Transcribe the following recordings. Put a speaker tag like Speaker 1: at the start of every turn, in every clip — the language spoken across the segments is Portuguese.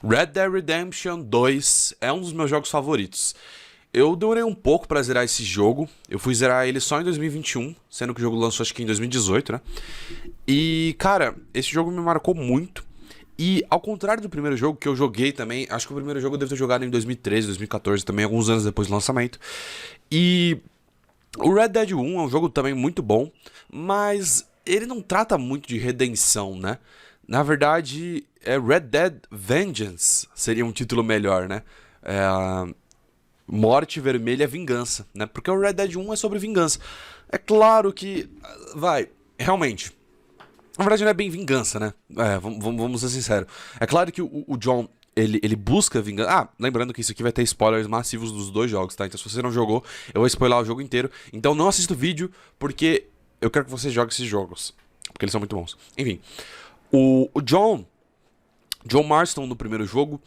Speaker 1: Red Dead Redemption 2 é um dos meus jogos favoritos. Eu demorei um pouco pra zerar esse jogo. Eu fui zerar ele só em 2021, sendo que o jogo lançou acho que em 2018, né? E, cara, esse jogo me marcou muito. E ao contrário do primeiro jogo que eu joguei também, acho que o primeiro jogo eu devo ter jogado em 2013, 2014, também alguns anos depois do lançamento. E o Red Dead 1 é um jogo também muito bom, mas ele não trata muito de redenção, né? Na verdade, é Red Dead Vengeance seria um título melhor, né? Morte Vermelha Vingança, né? Porque o Red Dead 1 é sobre vingança. É claro que, realmente, na verdade não é bem vingança, né? Vamos ser sinceros. É claro que o John, ele busca vingança. Ah, lembrando que isso aqui vai ter spoilers massivos dos dois jogos, tá? Então se você não jogou, eu vou spoiler o jogo inteiro. Então não assista o vídeo, porque eu quero que você jogue esses jogos. Porque eles são muito bons. Enfim, o John Marston no primeiro jogo,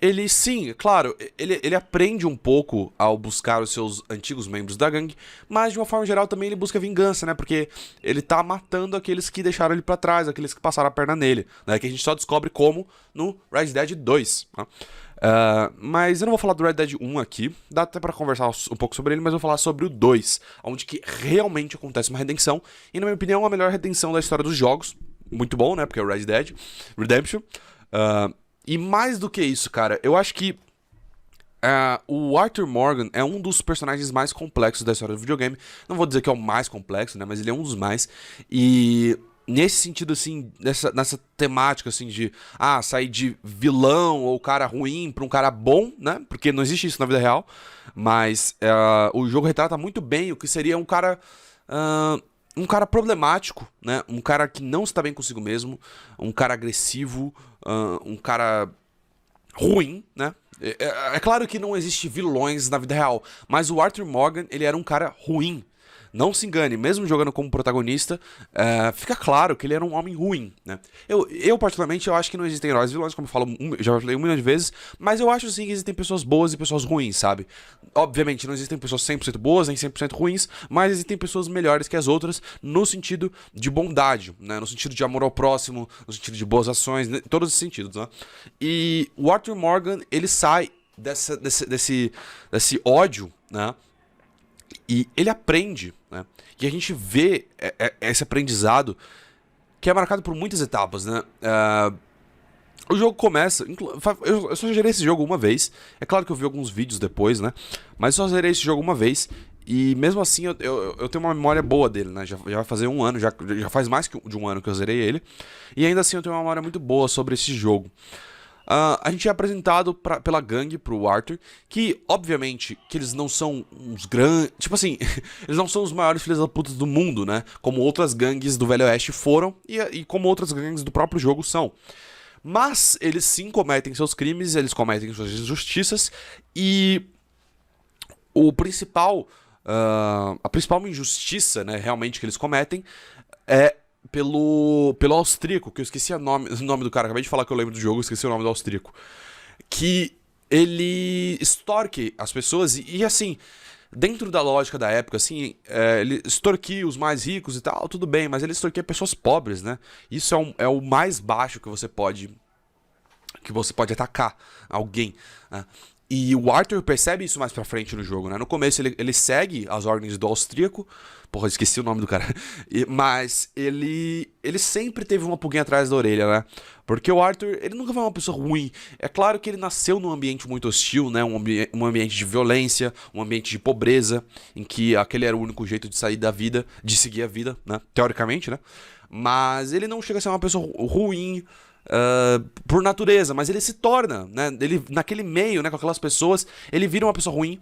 Speaker 1: ele sim, claro, ele aprende um pouco ao buscar os seus antigos membros da gangue, mas de uma forma geral também ele busca vingança, né? Porque ele tá matando aqueles que deixaram ele pra trás, aqueles que passaram a perna nele, né? Que a gente só descobre como no Red Dead 2, né? Mas eu não vou falar do Red Dead 1 aqui, dá até pra conversar um pouco sobre ele, mas eu vou falar sobre o 2, onde que realmente acontece uma redenção, e na minha opinião a melhor redenção da história dos jogos. Muito bom, né? Porque é o Red Dead Redemption. E mais do que isso, cara, eu acho que o Arthur Morgan é um dos personagens mais complexos da história do videogame. Não vou dizer que é o mais complexo, né? Mas ele é um dos mais. E nesse sentido, assim, nessa temática, assim, de sair de vilão ou cara ruim pra um cara bom, né? Porque não existe isso na vida real. Mas o jogo retrata muito bem o que seria um cara. Um cara problemático, né? Um cara que não está bem consigo mesmo, um cara agressivo, um cara ruim, né? É claro que não existe vilões na vida real, mas o Arthur Morgan, ele era um cara ruim. Não se engane, mesmo jogando como protagonista, fica claro que ele era um homem ruim, né? Eu particularmente, eu acho que não existem heróis e vilões, como eu falo, já falei 1 milhão de vezes, mas eu acho sim que existem pessoas boas e pessoas ruins, sabe? Obviamente, não existem pessoas 100% boas, nem 100% ruins, mas existem pessoas melhores que as outras no sentido de bondade, né? No sentido de amor ao próximo, no sentido de boas ações, em todos esses sentidos, né? E o Arthur Morgan, ele sai desse ódio, né? E ele aprende, né? E a gente vê esse aprendizado que é marcado por muitas etapas, né? O jogo começa... Eu só zerei esse jogo uma vez. É claro que eu vi alguns vídeos depois, né? Mas eu só zerei esse jogo uma vez. E mesmo assim eu tenho uma memória boa dele, né? Já vai fazer 1 ano, já faz mais de 1 ano que eu zerei ele. E ainda assim eu tenho uma memória muito boa sobre esse jogo. A gente é apresentado pela gangue pro Arthur, que, obviamente, que eles não são uns grandes... Tipo assim, eles não são os maiores filhos da puta do mundo, né? Como outras gangues do Velho Oeste foram, e como outras gangues do próprio jogo são. Mas eles sim cometem seus crimes, eles cometem suas injustiças, e a principal injustiça, né, realmente, que eles cometem é pelo austríaco, que eu esqueci o nome do cara, acabei de falar que eu lembro do jogo, eu esqueci o nome do austríaco, que ele extorque as pessoas e assim, dentro da lógica da época, assim, ele extorquia os mais ricos e tal, tudo bem, mas ele extorquia pessoas pobres, né? Isso é o mais baixo que você pode atacar alguém, né? E o Arthur percebe isso mais pra frente no jogo, né? No começo ele segue as ordens do austríaco. Porra, esqueci o nome do cara. Mas ele sempre teve uma pulguinha atrás da orelha, né? Porque o Arthur, ele nunca foi uma pessoa ruim. É claro que ele nasceu num ambiente muito hostil, né? Um ambiente de violência, um ambiente de pobreza, em que aquele era o único jeito de sair da vida, de seguir a vida, né? Teoricamente, né? Mas ele não chega a ser uma pessoa ruim, por natureza, mas ele se torna, né? Ele, naquele meio, né, com aquelas pessoas, ele vira uma pessoa ruim.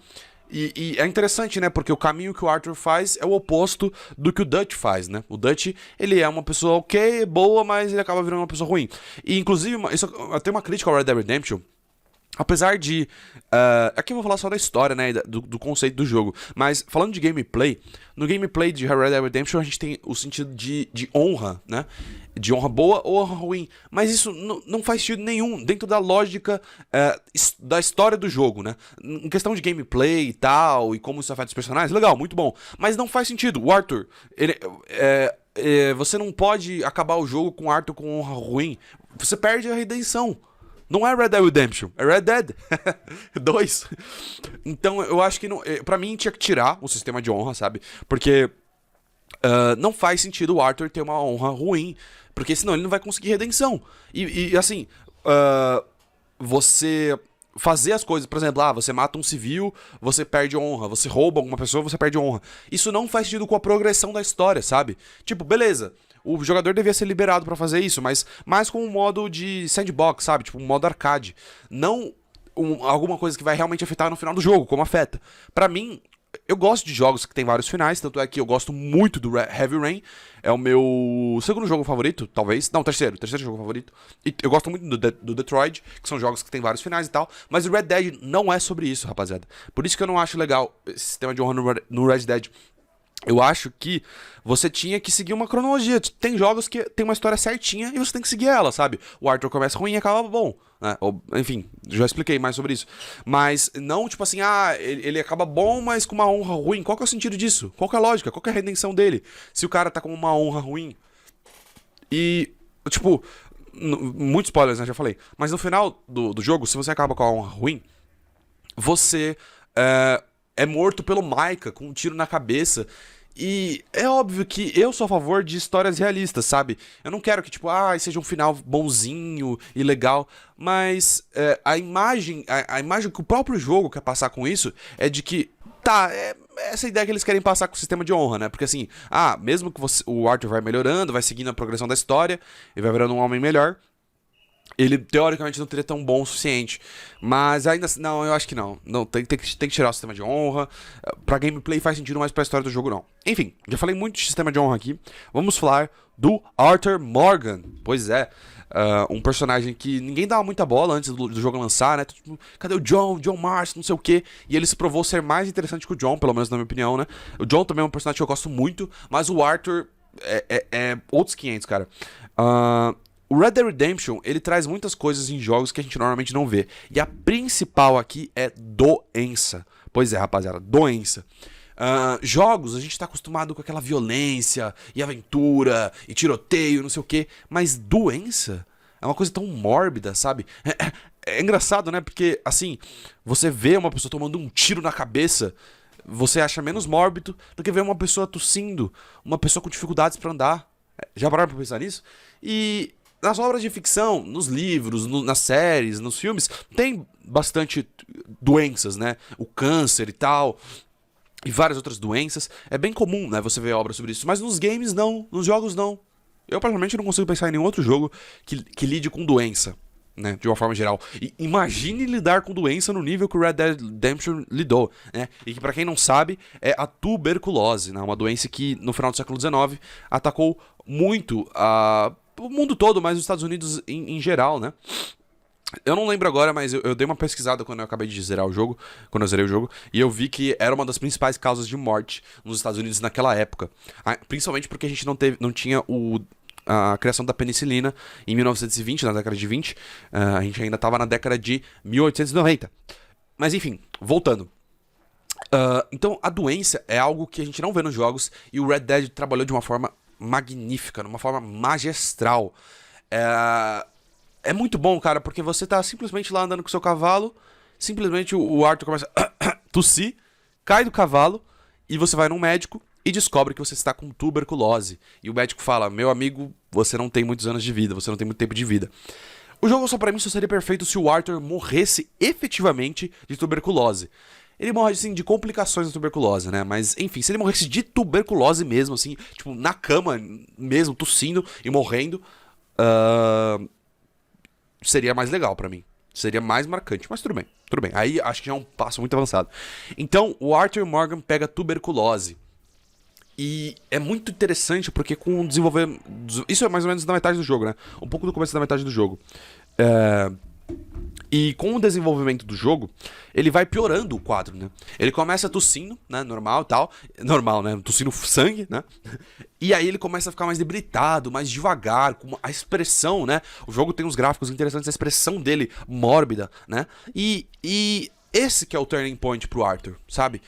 Speaker 1: E é interessante, né? Porque o caminho que o Arthur faz é o oposto do que o Dutch faz, né? O Dutch, ele é uma pessoa ok, boa, mas ele acaba virando uma pessoa ruim. E, inclusive, isso até uma crítica ao Red Dead Redemption. Apesar de... aqui eu vou falar só da história, né? Do conceito do jogo. Mas, falando de gameplay, no gameplay de Red Dead Redemption a gente tem o sentido de honra, né? De honra boa ou honra ruim. Mas isso não faz sentido nenhum dentro da lógica da história do jogo, né? Em questão de gameplay e tal, e como isso afeta os personagens, legal, muito bom. Mas não faz sentido. O Arthur, você não pode acabar o jogo com o Arthur com honra ruim. Você perde a redenção. Não é Red Dead Redemption, é Red Dead 2. Então eu acho que, não, pra mim, tinha que tirar o sistema de honra, sabe? Porque não faz sentido o Arthur ter uma honra ruim, porque senão ele não vai conseguir redenção. E assim, você fazer as coisas, por exemplo, você mata um civil, você perde honra, você rouba alguma pessoa, você perde honra. Isso não faz sentido com a progressão da história, sabe? Tipo, beleza, o jogador devia ser liberado pra fazer isso, mas mais com um modo de sandbox, sabe? Tipo, um modo arcade. Não alguma coisa que vai realmente afetar no final do jogo, como afeta. Pra mim, eu gosto de jogos que tem vários finais, tanto é que eu gosto muito do Heavy Rain. É o meu segundo jogo favorito, talvez. Não, terceiro jogo favorito. E eu gosto muito do Detroit, que são jogos que tem vários finais e tal. Mas o Red Dead não é sobre isso, rapaziada. Por isso que eu não acho legal esse sistema de honra no Red Dead. Eu acho que você tinha que seguir uma cronologia. Tem jogos que tem uma história certinha e você tem que seguir ela, sabe? O Arthur começa ruim e acaba bom, né? Enfim, já expliquei mais sobre isso. Mas não tipo assim, ele acaba bom, mas com uma honra ruim. Qual que é o sentido disso? Qual que é a lógica? Qual que é a redenção dele? Se o cara tá com uma honra ruim. E, tipo, muitos spoilers, né? Já falei. Mas no final do jogo, se você acaba com a honra ruim, você é morto pelo Micah com um tiro na cabeça. E é óbvio que eu sou a favor de histórias realistas, sabe? Eu não quero que, tipo, seja um final bonzinho e legal. Mas a imagem que o próprio jogo quer passar com isso é de que, essa ideia que eles querem passar com o sistema de honra, né? Porque assim, mesmo que o Arthur vai melhorando, vai seguindo a progressão da história e vai virando um homem melhor, ele, teoricamente, não teria tão bom o suficiente. Mas ainda assim, não, eu acho que não. Não, tem que tirar o sistema de honra. Pra gameplay faz sentido, mas pra história do jogo não. Enfim, já falei muito de sistema de honra aqui. Vamos falar do Arthur Morgan. Pois é, um personagem que ninguém dava muita bola antes do jogo lançar, né? Tipo, cadê o John Marston, não sei o quê. E ele se provou ser mais interessante que o John, pelo menos na minha opinião, né? O John também é um personagem que eu gosto muito, mas o Arthur é outros 500, cara. O Red Dead Redemption, ele traz muitas coisas em jogos que a gente normalmente não vê. E a principal aqui é doença. Pois é, rapaziada, doença. Jogos, a gente tá acostumado com aquela violência e aventura e tiroteio, não sei o quê. Mas doença é uma coisa tão mórbida, sabe? É engraçado, né? Porque, assim, você vê uma pessoa tomando um tiro na cabeça, você acha menos mórbido do que ver uma pessoa tossindo, uma pessoa com dificuldades pra andar. Já pararam pra pensar nisso? E nas obras de ficção, nos livros, nas séries, nos filmes, tem bastante doenças, né? O câncer e tal, e várias outras doenças. É bem comum, né, você ver obras sobre isso. Mas nos games não, nos jogos não. Eu, particularmente, não consigo pensar em nenhum outro jogo que lide com doença, né, de uma forma geral. E imagine lidar com doença no nível que o Red Dead Redemption lidou, né? E que, pra quem não sabe, é a tuberculose, né? Uma doença que, no final do século XIX, atacou muito o mundo todo, mas os Estados Unidos em geral, né? Eu não lembro agora, mas eu dei uma pesquisada quando eu acabei de zerar o jogo, quando eu zerei o jogo, e eu vi que era uma das principais causas de morte nos Estados Unidos naquela época. Principalmente porque a gente não tinha a criação da penicilina em 1920, na década de 20. A gente ainda estava na década de 1890. Mas enfim, voltando. Então, a doença é algo que a gente não vê nos jogos, e o Red Dead trabalhou de uma forma magnífica, numa forma magistral. É muito bom, cara, porque você tá simplesmente lá andando com o seu cavalo, simplesmente o Arthur começa a tossir, cai do cavalo, e você vai num médico e descobre que você está com tuberculose. E o médico fala: meu amigo, você não tem muitos anos de vida, você não tem muito tempo de vida. O jogo pra mim só seria perfeito se o Arthur morresse efetivamente de tuberculose. Ele morre, assim, de complicações da tuberculose, né? Mas, enfim, se ele morresse de tuberculose mesmo, assim, tipo, na cama mesmo, tossindo e morrendo, seria mais legal pra mim. Seria mais marcante, mas tudo bem, tudo bem. Aí acho que já é um passo muito avançado. Então, o Arthur Morgan pega tuberculose. E é muito interessante porque com o desenvolvimento... Isso é mais ou menos da metade do jogo, né? Um pouco do começo da metade do jogo. E com o desenvolvimento do jogo, ele vai piorando o quadro, né? Ele começa tossindo, né? Normal e tal. Normal, né? Tossindo sangue, né? E aí ele começa a ficar mais debilitado, mais devagar, com a expressão, né? O jogo tem uns gráficos interessantes, a expressão dele mórbida, né? E esse que é o turning point pro Arthur, sabe?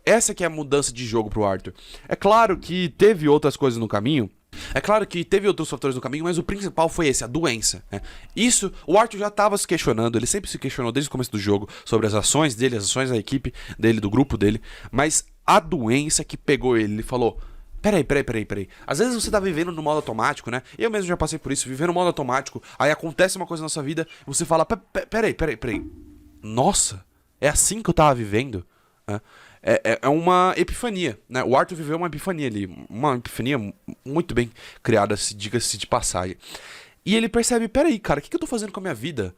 Speaker 1: Essa que é a mudança de jogo pro Arthur. É claro que teve outras coisas no caminho É claro que teve outros fatores no caminho, mas o principal foi esse, a doença, né? Isso, o Arthur já tava se questionando, ele sempre se questionou desde o começo do jogo sobre as ações dele, as ações da equipe dele, do grupo dele, mas a doença que pegou ele falou: peraí. Às vezes você tá vivendo no modo automático, né? Eu mesmo já passei por isso, viver no modo automático, aí acontece uma coisa na sua vida, e você fala: peraí. Nossa, é assim que eu tava vivendo? Né? É uma epifania, né? O Arthur viveu uma epifania ali, uma epifania muito bem criada, diga-se de passagem. E ele percebe: peraí, cara, o que eu tô fazendo com a minha vida?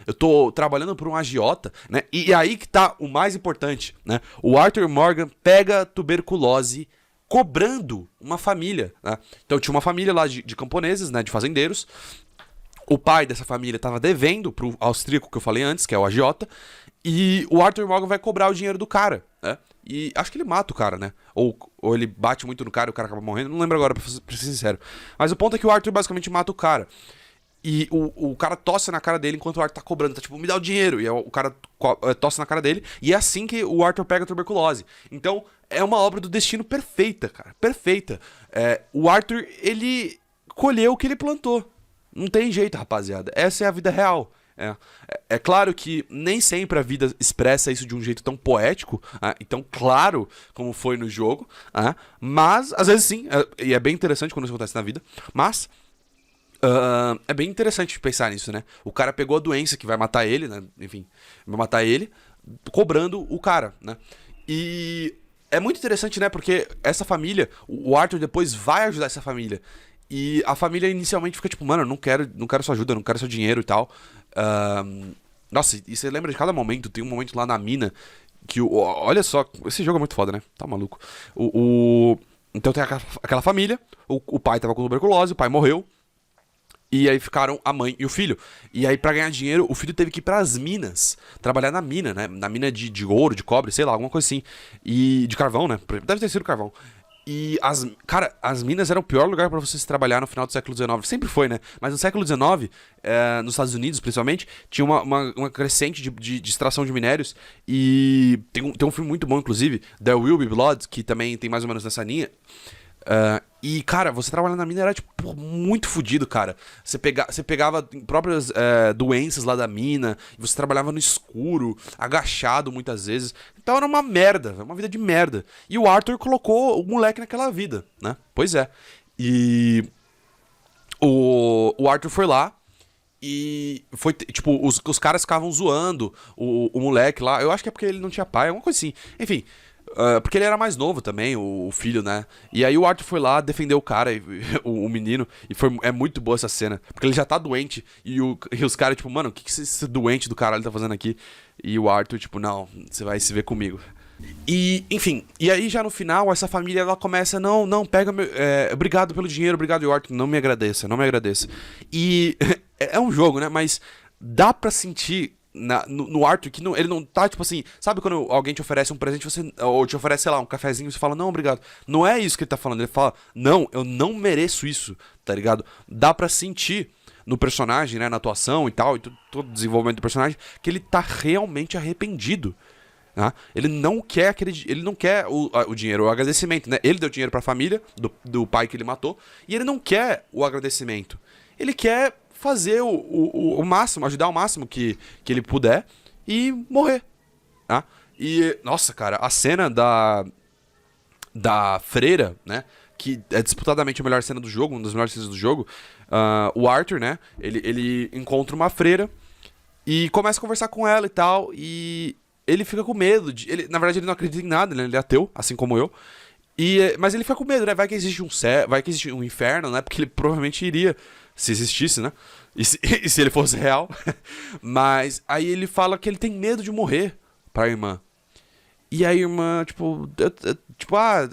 Speaker 1: Eu tô trabalhando por um agiota, né? E aí que tá o mais importante, né? O Arthur Morgan pega tuberculose cobrando uma família, né? Então tinha uma família lá de camponeses, né? De fazendeiros. O pai dessa família estava devendo pro austríaco que eu falei antes, que é o agiota, e o Arthur Morgan vai cobrar o dinheiro do cara, né? E acho que ele mata o cara, né? Ou ele bate muito no cara e o cara acaba morrendo, não lembro agora, pra ser sincero. Mas o ponto é que o Arthur basicamente mata o cara. E o cara tosse na cara dele enquanto o Arthur tá cobrando, tá tipo: me dá o dinheiro. E o cara tosse na cara dele, e é assim que o Arthur pega a tuberculose. Então, é uma obra do destino perfeita, cara, perfeita. O Arthur, ele colheu o que ele plantou. Não tem jeito, rapaziada. Essa é a vida real. É claro que nem sempre a vida expressa isso de um jeito tão poético e tão claro como foi no jogo. Mas, às vezes sim, e é bem interessante quando isso acontece na vida. Mas é bem interessante pensar nisso, né? O cara pegou a doença que vai matar ele, né? Enfim, vai matar ele, cobrando o cara, né? E é muito interessante, né? Porque essa família, o Arthur depois vai ajudar essa família. E a família inicialmente fica tipo: mano, eu não quero sua ajuda, não quero seu dinheiro e tal. Nossa, e você lembra de cada momento? Tem um momento lá na mina que olha só, esse jogo é muito foda, né? Tá maluco. Então tem aquela família, o pai tava com tuberculose, o pai morreu. E aí ficaram a mãe e o filho. E aí, pra ganhar dinheiro, o filho teve que ir pras minas. Trabalhar na mina, né? Na mina de ouro, de cobre, sei lá, alguma coisa assim. E de carvão, né? Deve ter sido carvão. E as minas eram o pior lugar pra você se trabalhar no final do século XIX. Sempre foi, né? Mas no século XIX, nos Estados Unidos principalmente, tinha uma crescente de extração de minérios. E tem um filme muito bom, inclusive, There Will Be Blood, que também tem mais ou menos nessa linha. E, cara, você trabalhar na mina era, tipo, muito fodido, cara. Você pegava próprias doenças lá da mina, e você trabalhava no escuro, agachado muitas vezes. Então era uma merda, uma vida de merda. E o Arthur colocou o moleque naquela vida, né? Pois é. E o Arthur foi lá e foi, tipo, os caras ficavam zoando o moleque lá. Eu acho que é porque ele não tinha pai, alguma coisa assim. Enfim. Porque ele era mais novo também, o filho, né? E aí o Arthur foi lá, defendeu o cara, o menino. E é muito boa essa cena. Porque ele já tá doente. E os caras, tipo: mano, o que esse doente do caralho tá fazendo aqui? E o Arthur, tipo: não, você vai se ver comigo. E, enfim, e aí já no final, essa família, ela começa: não, pega meu... obrigado pelo dinheiro, obrigado, e o Arthur: não me agradeça. E é um jogo, né? Mas dá pra sentir... No Arthur, que ele não tá, tipo assim, sabe quando alguém te oferece um presente, ou te oferece, sei lá, um cafezinho, você fala: não, obrigado. Não é isso que ele tá falando, ele fala: não, eu não mereço isso, tá ligado? Dá pra sentir no personagem, né, na atuação e tal, e todo o desenvolvimento do personagem, que ele tá realmente arrependido. Né? Ele não quer o dinheiro, o agradecimento, né? Ele deu dinheiro pra família do pai que ele matou, e ele não quer o agradecimento. Ele quer fazer o máximo, ajudar o máximo que ele puder e morrer. Tá? E, nossa, cara, a cena da freira, né? Que é disputadamente a melhor cena do jogo, uma das melhores cenas do jogo. O Arthur, né? Ele encontra uma freira e começa a conversar com ela e tal. E ele fica com medo. Na verdade, ele não acredita em nada, né? Ele é ateu, assim como eu. Mas ele fica com medo, né? Vai que existe um céu, vai que existe um inferno, né? Porque ele provavelmente iria, se existisse, né? E se ele fosse real. Mas aí ele fala que ele tem medo de morrer pra irmã. E a irmã,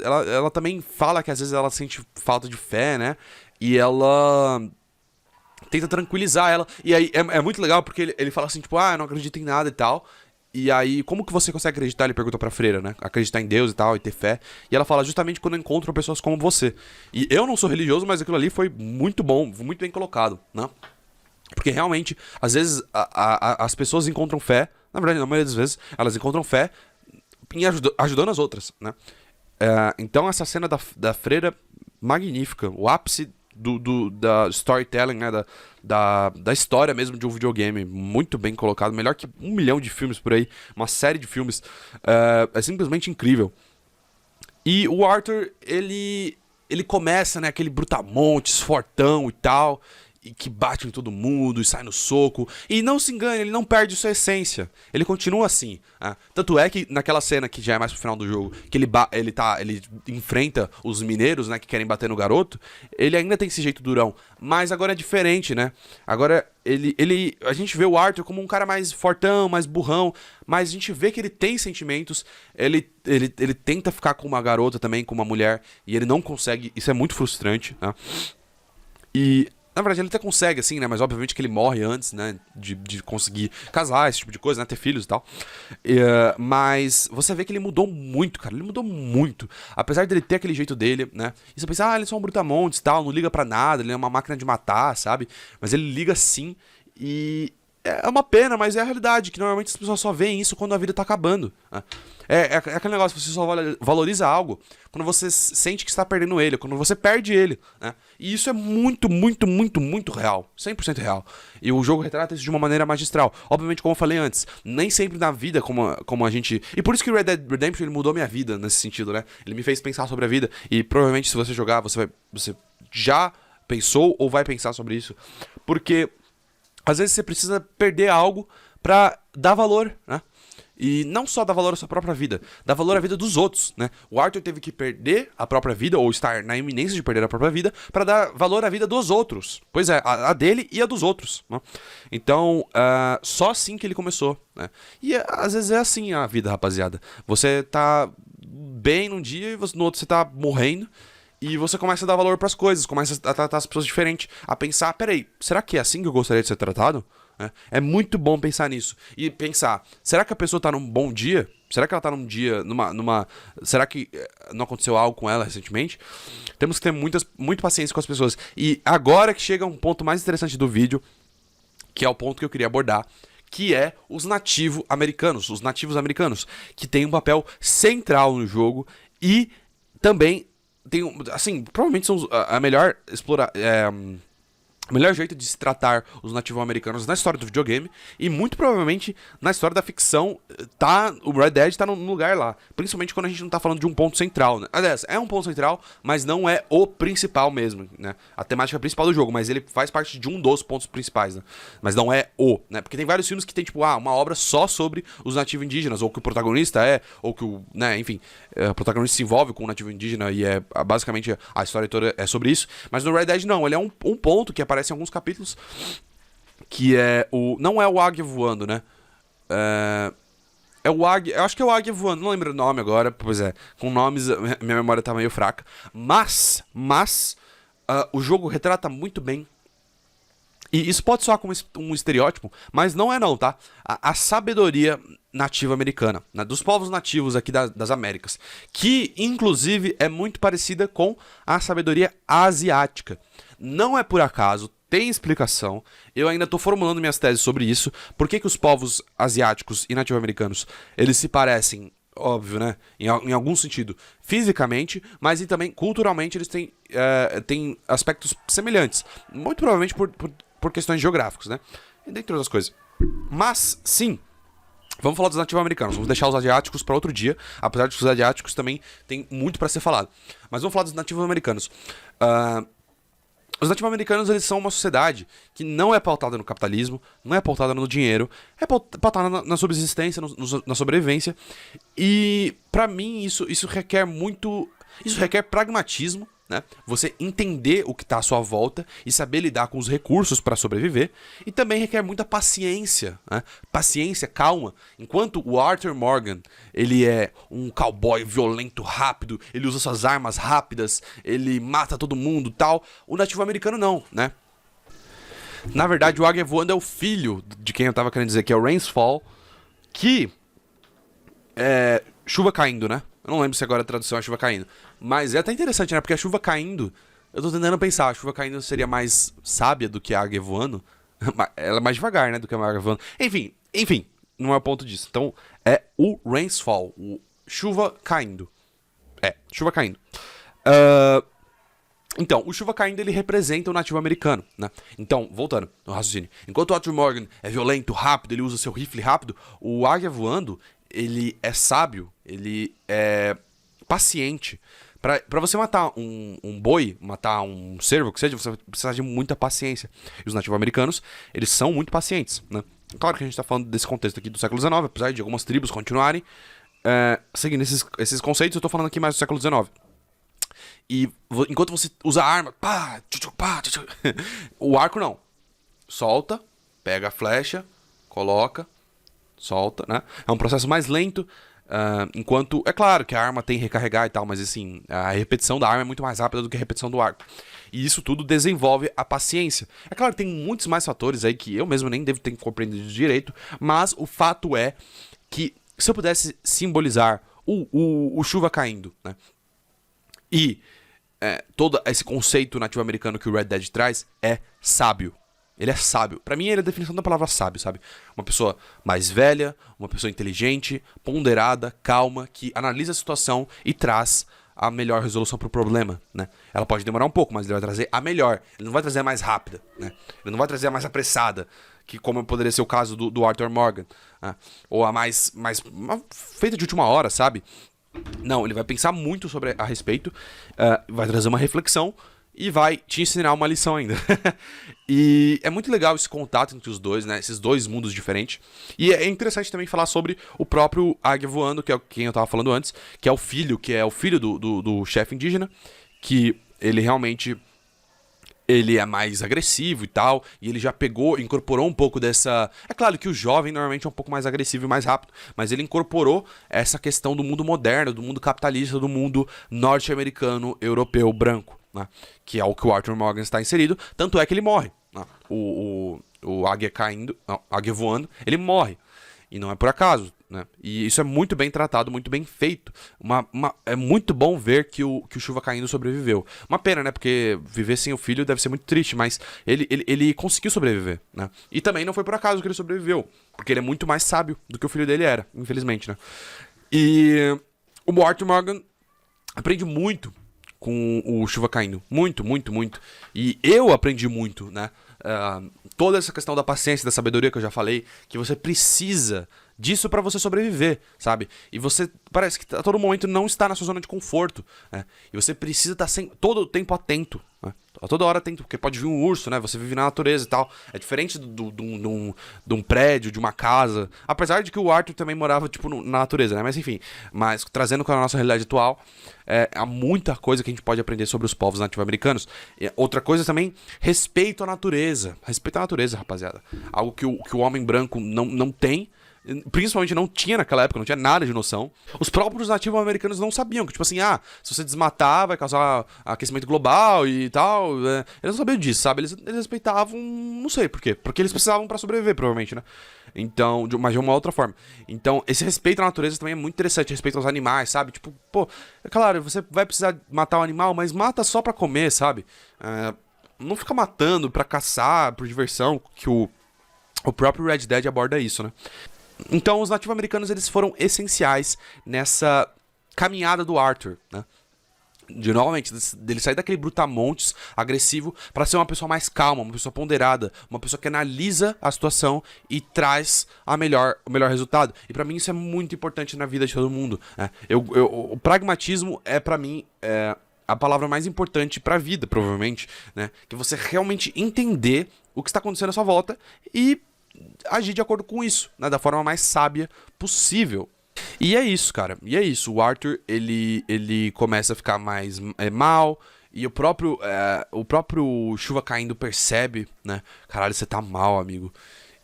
Speaker 1: ela também fala que às vezes ela sente falta de fé, né? E ela tenta tranquilizar ela. E aí é muito legal porque ele fala assim, tipo: eu não acredito em nada e tal. E aí, como que você consegue acreditar? Ele perguntou pra freira, né? Acreditar em Deus e tal, e ter fé. E ela fala: justamente quando eu encontro pessoas como você. E eu não sou religioso, mas aquilo ali foi muito bom, muito bem colocado, né? Porque realmente, às vezes, as pessoas encontram fé. Na verdade, na maioria das vezes, elas encontram fé em ajudando as outras, né? Então essa cena da freira, magnífica. O ápice da storytelling, né? Da história mesmo de um videogame. Muito bem colocado. Melhor que 1 milhão de filmes por aí. Uma série de filmes. É simplesmente incrível. E o Arthur, ele começa, né? Aquele brutamontes, fortão e tal. E que bate em todo mundo e sai no soco. E não se engane, ele não perde sua essência. Ele continua assim. Tanto é que naquela cena que já é mais pro final do jogo, que ele enfrenta os mineiros, né, que querem bater no garoto, ele ainda tem esse jeito durão. Mas agora é diferente, né? Agora a gente vê o Arthur como um cara mais fortão, mais burrão, mas a gente vê que ele tem sentimentos, ele tenta ficar com uma garota também, com uma mulher, e ele não consegue, isso é muito frustrante, né? E na verdade, ele até consegue, assim, né? Mas obviamente que ele morre antes, né? De conseguir casar, esse tipo de coisa, né? Ter filhos e tal. Mas você vê que ele mudou muito, cara. Ele mudou muito. Apesar dele ter aquele jeito dele, né? E você pensa, ele é só um brutamontes e tal, não liga pra nada, ele é uma máquina de matar, sabe? Mas ele liga sim e... É uma pena, mas é a realidade, que normalmente as pessoas só veem isso quando a vida tá acabando, né? É aquele negócio, você só valoriza algo quando você sente que está perdendo ele, quando você perde ele, né? E isso é muito, muito, muito, muito real, 100% real. E o jogo retrata isso de uma maneira magistral. Obviamente, como eu falei antes, nem sempre na vida como a gente... E por isso que Red Dead Redemption ele mudou minha vida nesse sentido, né? Ele me fez pensar sobre a vida e provavelmente se você jogar, você já pensou ou vai pensar sobre isso. Porque às vezes você precisa perder algo pra dar valor, né? E não só dar valor à sua própria vida, dar valor à vida dos outros, né? O Arthur teve que perder a própria vida, ou estar na iminência de perder a própria vida, pra dar valor à vida dos outros. Pois é, a dele e a dos outros, né? Então, só assim que ele começou, né? E às vezes é assim a vida, rapaziada. Você tá bem num dia e no outro você tá morrendo. E você começa a dar valor pras coisas, começa a tratar as pessoas diferente, a pensar, peraí, será que é assim que eu gostaria de ser tratado? É muito bom pensar nisso. E pensar, será que a pessoa tá num bom dia? Será que ela tá num dia, será que não aconteceu algo com ela recentemente? Temos que ter muita paciência com as pessoas. E agora que chega um ponto mais interessante do vídeo, que é o ponto que eu queria abordar, que é os nativos americanos, que tem um papel central no jogo e também tem, assim, provavelmente são a melhor o melhor jeito de se tratar os nativos americanos na história do videogame e muito provavelmente na história da ficção, o Red Dead tá num lugar lá, principalmente quando a gente não tá falando de um ponto central, né? Aliás, é um ponto central, mas não é o principal mesmo, né? A temática principal do jogo, mas ele faz parte de um dos pontos principais, né? Mas não é né? Porque tem vários filmes que tem, tipo, uma obra só sobre os nativos indígenas, ou que o protagonista ou que o, né, enfim, o protagonista se envolve com o nativo indígena e basicamente a história toda é sobre isso, mas no Red Dead não, ele é um ponto que aparece em alguns capítulos, que é não é o águia voando, né? É o águia, eu acho que é o águia voando, não lembro o nome agora, pois é, com nomes minha memória tá meio fraca, mas o jogo retrata muito bem, e isso pode soar como um estereótipo, mas não é não, tá? A sabedoria nativa americana, né? Dos povos nativos aqui das Américas, que inclusive é muito parecida com a sabedoria asiática. Não é por acaso, tem explicação, eu ainda tô formulando minhas teses sobre isso, por que os povos asiáticos e nativo-americanos, eles se parecem, óbvio, né, em algum sentido, fisicamente, mas e também culturalmente eles têm aspectos semelhantes, muito provavelmente por questões geográficas, né, e dentre outras coisas. Mas, sim, vamos falar dos nativo-americanos, vamos deixar os asiáticos para outro dia, apesar de que os asiáticos também tem muito para ser falado, mas vamos falar dos nativo-americanos. Os nativo-americanos, eles são uma sociedade que não é pautada no capitalismo, não é pautada no dinheiro, é pautada na subsistência, na sobrevivência. E, pra mim, isso requer muito... Isso requer pragmatismo, né? Você entender o que está à sua volta e saber lidar com os recursos para sobreviver. E também requer muita paciência, né? Paciência, calma. Enquanto o Arthur Morgan, ele é um cowboy violento, rápido, ele usa suas armas rápidas, ele mata todo mundo e tal, o nativo americano não, né? Na verdade, o águia voando é o filho de quem eu tava querendo dizer, que é o Rainsfall, que é chuva caindo, né? Eu não lembro se agora a tradução é chuva caindo. Mas é até interessante, né? Porque a chuva caindo... Eu tô tentando pensar, a chuva caindo seria mais sábia do que a águia voando. Ela é mais devagar, né? Do que a águia voando. Enfim, não é o ponto disso. Então, é o Rainsfall. O chuva caindo. Chuva caindo. Então, o Chuva Caindo, ele representa o nativo americano, né? Então, voltando no raciocínio. Enquanto o Arthur Morgan é violento, rápido, ele usa seu rifle rápido, o Águia Voando, ele é sábio, ele é paciente. Pra você matar um boi, matar um cervo, que seja, você vai precisar de muita paciência. E os nativos americanos, eles são muito pacientes, né? Claro que a gente tá falando desse contexto aqui do século XIX, apesar de algumas tribos continuarem seguindo esses conceitos, eu tô falando aqui mais do século XIX. E enquanto você usa a arma, pá, pá, o arco não. Solta, pega a flecha, coloca, solta, né? É um processo mais lento, enquanto... É claro que a arma tem que recarregar e tal, mas assim, a repetição da arma é muito mais rápida do que a repetição do arco. E isso tudo desenvolve a paciência. É claro que tem muitos mais fatores aí que eu mesmo nem devo ter compreendido direito, mas o fato é que se eu pudesse simbolizar o Chuva Caindo, né? E todo esse conceito nativo-americano que o Red Dead traz é sábio. Ele é sábio. Pra mim, ele é a definição da palavra sábio, sabe? Uma pessoa mais velha, uma pessoa inteligente, ponderada, calma, que analisa a situação e traz a melhor resolução pro problema, né? Ela pode demorar um pouco, mas ele vai trazer a melhor. Ele não vai trazer a mais rápida, né? Ele não vai trazer a mais apressada, que como poderia ser o caso do Arthur Morgan, né? Ou a mais feita de última hora, sabe? Não, ele vai pensar muito sobre a respeito, vai trazer uma reflexão e vai te ensinar uma lição ainda. E é muito legal esse contato entre os dois, né? Esses dois mundos diferentes. E é interessante também falar sobre o próprio Águia Voando, que é quem eu tava falando antes, que é o filho do chefe indígena, que ele realmente... Ele é mais agressivo e tal, e ele já incorporou um pouco dessa... É claro que o jovem normalmente é um pouco mais agressivo e mais rápido, mas ele incorporou essa questão do mundo moderno, do mundo capitalista, do mundo norte-americano, europeu, branco, né? Que é o que o Arthur Morgan está inserido, tanto é que ele morre, né? O Águia Caindo, não, Águia Voando, ele morre, e não é por acaso, né? E isso é muito bem tratado, muito bem feito. É muito bom ver que o Chuva Caindo sobreviveu. Uma pena, né? Porque viver sem o filho deve ser muito triste, mas ele conseguiu sobreviver, né? E também não foi por acaso que ele sobreviveu, porque ele é muito mais sábio do que o filho dele era, infelizmente, né? E o Arthur Morgan aprende muito com o Chuva Caindo. Muito, muito, muito. E eu aprendi muito, né? Toda essa questão da paciência, da sabedoria que eu já falei, que você precisa disso pra você sobreviver, sabe? E você parece que a todo momento não está na sua zona de conforto, né? E você precisa estar todo o tempo atento, né? A toda hora atento, porque pode vir um urso, né? Você vive na natureza e tal. É diferente de um prédio, de uma casa. Apesar de que o Arthur também morava, tipo, na natureza, né? Mas enfim, trazendo com a nossa realidade atual, há muita coisa que a gente pode aprender sobre os povos nativo-americanos. Outra coisa também, respeito à natureza. Respeito à natureza, rapaziada. Algo que o homem branco não tem. Principalmente não tinha naquela época, não tinha nada de noção. Os próprios nativos americanos não sabiam que, tipo assim, se você desmatar vai causar aquecimento global e tal. Eles não sabiam disso, sabe? Eles respeitavam, não sei por quê. Porque eles precisavam pra sobreviver, provavelmente, né? Então, mas de uma outra forma. Então, esse respeito à natureza também é muito interessante, respeito aos animais, sabe? Tipo, pô, é claro, você vai precisar matar um animal, mas mata só pra comer, sabe? Não fica matando pra caçar, por diversão, que o próprio Red Dead aborda isso, né? Então, os nativos-americanos, eles foram essenciais nessa caminhada do Arthur, né? Novamente, dele sair daquele brutamontes agressivo para ser uma pessoa mais calma, uma pessoa ponderada, uma pessoa que analisa a situação e traz o melhor resultado. E pra mim isso é muito importante na vida de todo mundo, né? O pragmatismo é pra mim a palavra mais importante pra vida, provavelmente, né? Que você realmente entender o que está acontecendo à sua volta e agir de acordo com isso, né? Da forma mais sábia possível. E é isso, cara. E é isso. O Arthur, ele começa a ficar mais mal. E o próprio Chuva Caindo percebe, né? Caralho, você tá mal, amigo.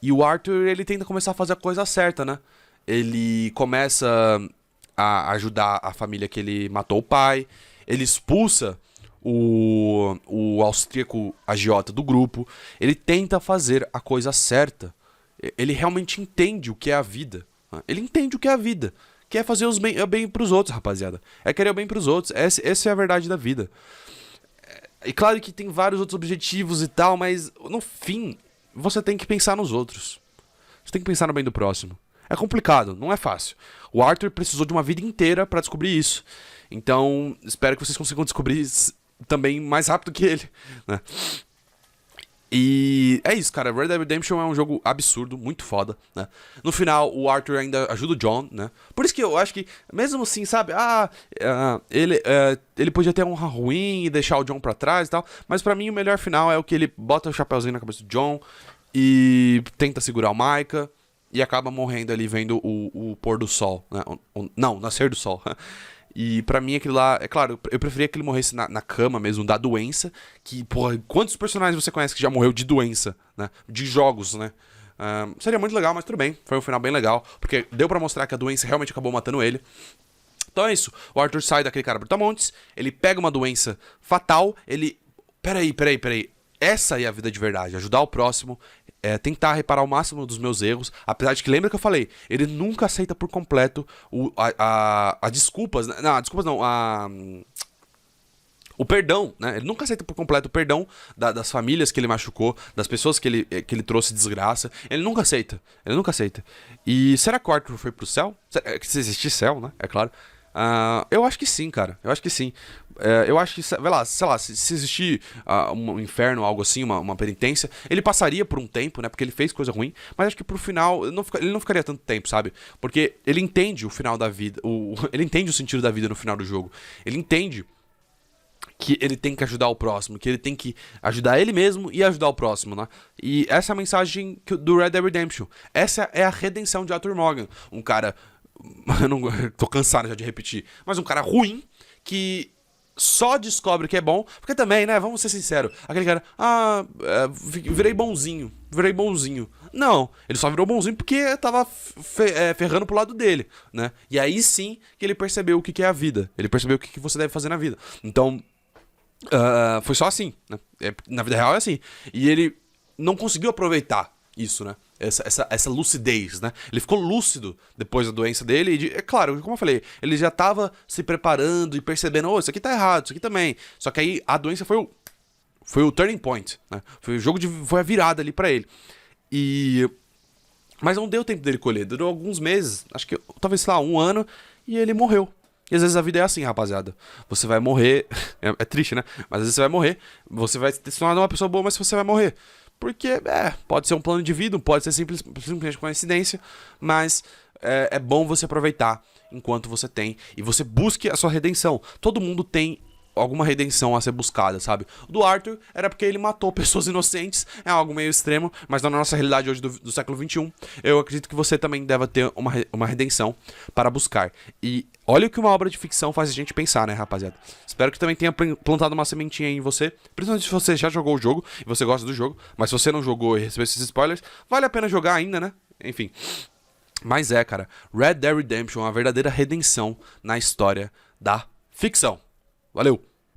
Speaker 1: E o Arthur, ele tenta começar a fazer a coisa certa, né? Ele começa a ajudar a família que ele matou o pai. Ele expulsa o austríaco agiota do grupo. Ele tenta fazer a coisa certa. Ele realmente entende o que é a vida. Ele entende o que é a vida. Que é fazer o bem pros outros, rapaziada. É querer o bem pros outros. Essa é a verdade da vida. E claro que tem vários outros objetivos e tal, mas no fim, você tem que pensar nos outros. Você tem que pensar no bem do próximo. É complicado, não é fácil. O Arthur precisou de uma vida inteira pra descobrir isso. Então, espero que vocês consigam descobrir também mais rápido que ele, né? E é isso, cara. Red Dead Redemption é um jogo absurdo, muito foda, né? No final, o Arthur ainda ajuda o John, né? Por isso que eu acho que, mesmo assim, sabe? Ele podia ter uma honra ruim e deixar o John pra trás e tal. Mas pra mim, o melhor final é o que ele bota o chapéuzinho na cabeça do John e tenta segurar o Micah e acaba morrendo ali vendo o pôr do sol, né? Não, nascer do sol. E pra mim aquilo lá, é claro, eu preferia que ele morresse na cama mesmo, da doença. Que, porra, quantos personagens você conhece que já morreu de doença, né? De jogos, né? Seria muito legal, mas tudo bem. Foi um final bem legal, porque deu pra mostrar que a doença realmente acabou matando ele. Então é isso, o Arthur sai daquele cara brutamontes, ele pega uma doença fatal, ele... Peraí. Essa é a vida de verdade, ajudar o próximo, tentar reparar o máximo dos meus erros, apesar de que, lembra que eu falei, ele nunca aceita por completo a desculpas, não, desculpas não, o perdão, né? Ele nunca aceita por completo o perdão das famílias que ele machucou, das pessoas que ele trouxe desgraça, ele nunca aceita. E será que o Arthur foi pro céu? Se existir céu, né? É claro. Eu acho que sim, cara. Eu acho que sim. Eu acho que, sei lá, se existir um inferno, algo assim, uma penitência, ele passaria por um tempo, né? Porque ele fez coisa ruim, mas acho que pro final ele não ficaria tanto tempo, sabe? Porque ele entende o final da vida, ele entende o sentido da vida no final do jogo. Ele entende que ele tem que ajudar o próximo, que ele tem que ajudar ele mesmo e ajudar o próximo, né? E essa é a mensagem do Red Dead Redemption. Essa é a redenção de Arthur Morgan. Um cara... Eu não tô cansado já de repetir, mas um cara ruim que só descobre que é bom, porque também, né, vamos ser sinceros, aquele cara, virei bonzinho. Não, ele só virou bonzinho porque tava ferrando pro lado dele, né? E aí sim que ele percebeu o que é a vida, ele percebeu o que você deve fazer na vida. Então, foi só assim, né? Na vida real é assim. E ele não conseguiu aproveitar isso, né? Essa lucidez, né? Ele ficou lúcido depois da doença dele e, é claro, como eu falei, ele já tava se preparando e percebendo, isso aqui tá errado, isso aqui também. Só que aí a doença foi o turning point, né? Foi a virada ali pra ele. Mas não deu tempo dele colher, durou alguns meses, acho que talvez, sei lá, 1 ano, e ele morreu. E às vezes a vida é assim, rapaziada. Você vai morrer, é triste, né? Mas às vezes você vai morrer, você vai se tornar uma pessoa boa, mas você vai morrer. Porque, pode ser um plano de vida, pode ser simplesmente coincidência, mas é bom você aproveitar enquanto você tem e você busque a sua redenção. Todo mundo tem alguma redenção a ser buscada, sabe? O do Arthur era porque ele matou pessoas inocentes, é algo meio extremo, mas na nossa realidade hoje do século XXI, eu acredito que você também deve ter uma redenção para buscar. E olha o que uma obra de ficção faz a gente pensar, né, rapaziada? Espero que também tenha plantado uma sementinha em você, principalmente se você já jogou o jogo e você gosta do jogo, mas se você não jogou e recebeu esses spoilers, vale a pena jogar ainda, né? Enfim. Mas cara, Red Dead Redemption é uma verdadeira redenção na história da ficção. Valeu!